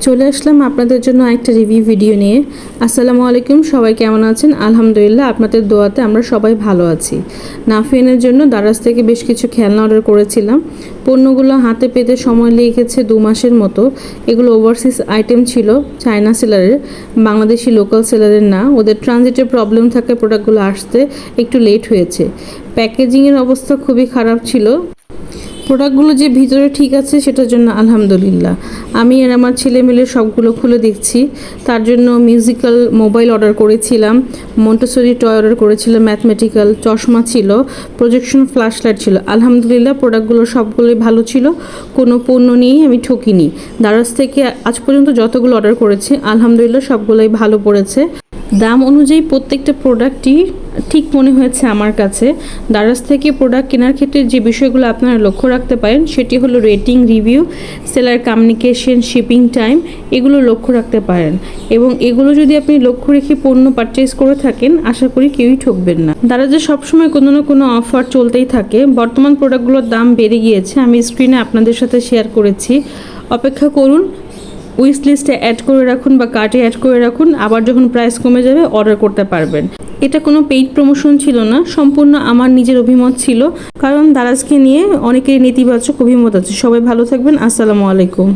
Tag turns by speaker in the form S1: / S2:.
S1: চলে আসলাম আপনাদের জন্য একটা রিভিউ ভিডিও নিয়ে। আসসালামু আলাইকুম, সবাই কেমন আছেন? আলহামদুলিল্লাহ, আপনাদের দোয়াতে আমরা সবাই ভালো আছি। নাফিনের জন্য দারাজ থেকে বেশ কিছু খেলনা অর্ডার করেছিলাম। পণ্যগুলো হাতে পেতে সময় লেগেছে 2 মাসের মতো। এগুলো ওভারসিজ আইটেম ছিল, চায়না সেলারের, বাংলাদেশি লোকাল সেলারের না। ওদের ট্রানজিটের প্রবলেম থাকে, প্রোডাক্টগুলো আসতে একটু লেট হয়েছে। প্যাকেজিংয়ের অবস্থা খুবই খারাপ ছিল। প্রোডাক্টগুলো যে ভিতরে ঠিক আছে সেটার জন্য আলহামদুলিল্লাহ। আমি আর আমার ছেলে মিলে সবগুলো খুলে দেখছি। তার জন্য মিউজিক্যাল মোবাইল অর্ডার করেছিলাম, মন্টেসরি টয় অর্ডার করেছিলাম, ম্যাথমেটিক্যাল চশমা ছিল, প্রজেকশন ফ্ল্যাশলাইট ছিল। আলহামদুলিল্লাহ প্রোডাক্টগুলো সবগুলোই ভালো ছিল, কোনো পণ্য নিয়েই আমি ঠকিনি। দারাজ থেকে আজ পর্যন্ত যতগুলো অর্ডার করেছি আলহামদুলিল্লাহ সবগুলোই ভালো পড়েছে। দাম অনুযায়ী প্রত্যেকটা প্রোডাক্টই ঠিক মনে হয়েছে আমার কাছে। দারাজ থেকে প্রোডাক্ট কেনার ক্ষেত্রে যে বিষয়গুলো আপনারা লক্ষ্য রাখতে পারেন সেটি হলো rating, review, seller communication, shipping time, এগুলো লক্ষ্য রাখতে পারেন। এবং এগুলো যদি আপনি লক্ষ্য রেখে পণ্য পারচেজ করে থাকেন আশা করি কেউই ঠকবেন না। দারাজে সবসময় কোনো না কোনো অফার চলতেই থাকে। বর্তমান প্রোডাক্টগুলোর দাম বেড়ে গিয়েছে, আমি স্ক্রিনে আপনাদের সাথে শেয়ার করেছি। অপেক্ষা করুন, উইশ লিস্টে অ্যাড করে রাখুন বা কার্টে অ্যাড করে রাখুন, আবার যখন প্রাইস কমে যাবে অর্ডার করতে পারবেন। এটা কোনো পেইড প্রমোশন ছিল না, সম্পূর্ণ আমার নিজের অভিমত ছিল, কারণ দারাজকে নিয়ে অনেকেরই নেতিবাচক অভিমত আছে। সবাই ভালো থাকবেন। আসসালামু আলাইকুম।